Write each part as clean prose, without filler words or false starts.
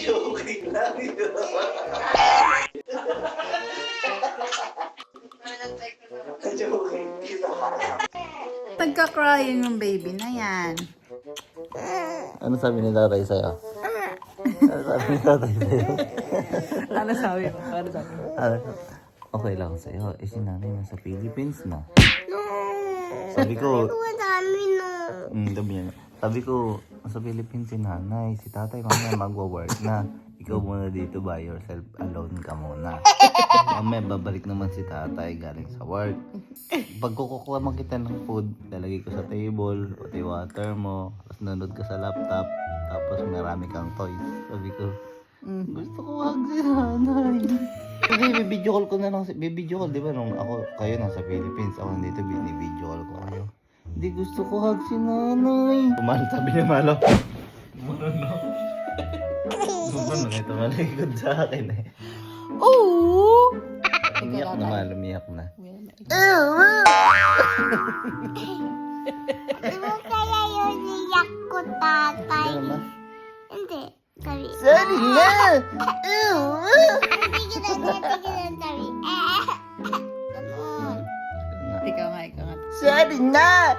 Joking lang yun. Joking. Nagka-crying yung baby na yan. Ano sabi ni tatay sa'yo? Ano sabi ni tatay sa'yo? Ano sabi mo? Ano sabi mo? Okay lang sa'yo. Eh, si nanay nasa Philippines na. Sabi ko... Sabi ko, nasa Philippines si nanay. Si tatay mamaya magwa-work na. Ikaw muna dito by yourself. Alone ka muna. Mamaya babalik naman si tatay galing sa work. Pag kukuha mo kita ng food, lalagay ko sa table, pati water mo, tapos nanood ka sa laptop, tapos marami kang toys. Sabi ko, gusto ko hug si nanay. Sabi, bibidyo call ko na lang. Bibidyo call, di ba? Nung ako, kayo nasa Philippines, ako nandito, binibidyo call ko kayo. Hindi gusto ko hug si nanay. Kumalo, sabi niya malo. Kumalo. Kumalo, ito malikod sa akin eh. Oo! Umiyak na malo, umiyak na. Di ba kaya yun iyak ko, tatay? Diba? Hindi. Sabi. Sorry na! Hindi kita sabi. Ikaw nga. Sorry na!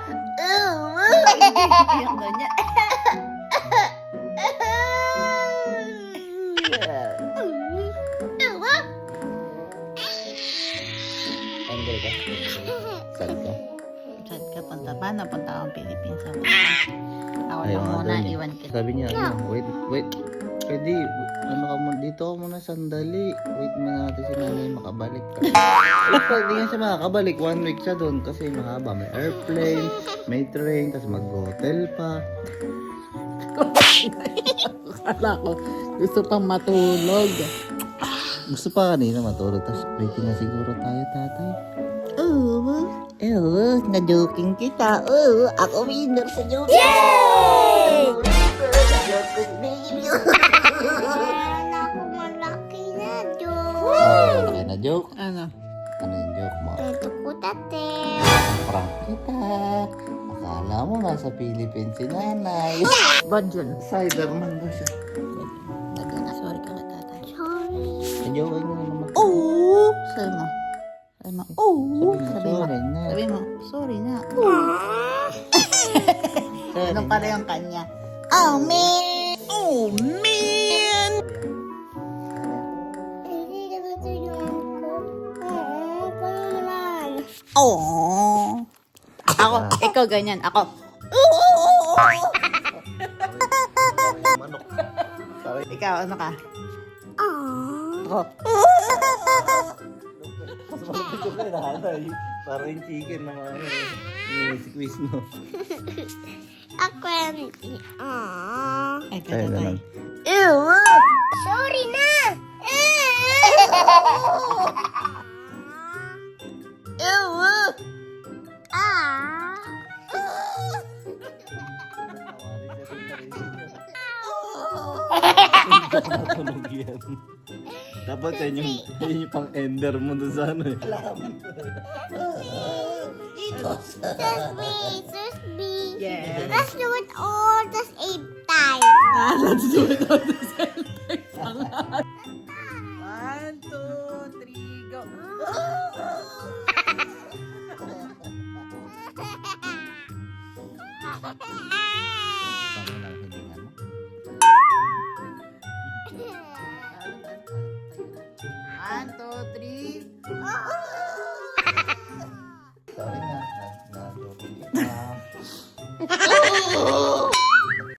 Iyak na niya. Andal ka? Sad ka? Sad ka, punta pa. Napunta akong Philippines. Ako Ayaw lang nga muna, daw niya. iwan kita. Sabi niya, wait. Pwede, ano ka muna, dito ka muna sandali. Wait muna natin si nanay makabalik ka. Pwede nga siya makakabalik. 1 week siya doon kasi mahaba. May airplane, may train, tapos mag-hotel pa. Akala ko, gusto pang matulog. Gusto pa kanina matulog, tapos ready na siguro tayo, tatay. Na-joking kita. Ako winner sa joking. Yay! Wala ako malaki na, Joe. Okay na joke? Ano? Ano yung joke mo? Ito ko, tate. Prank kita. Akala mo nasa Philippines si nanay. Bad yun. Siderman ba siya? Sorry ka na, tatay. Sorry. Na-joking mo naman. Oo! Sabi mo. Oo! Sabi mo, sorry na. Sabi mo, sorry na. Sorry Ano na. pala yung kanya? Oh, man! Oh, man! Hindi na tutulungan ko. Oo, paano naman? Oh! Ako, ikaw ganyan. Ako. Manok. Sorry. Ikaw, ano ka? Aww. Ako. Mas malapit ko kay nanay. Parang yung chicken na mga squeeze mo. Ako hindi. Aww. Ay, Sa'yo tatay. naman. Sorry na! Ah! Natunog yan. Dapat yan yung pang-ender mo doon sa ano eh. Sus B. Yes. Let's do it all the same time. Let's do it all the same time. 1, 2, 3, go. Paano lang hiningan mo? 1, 2, 3. naman.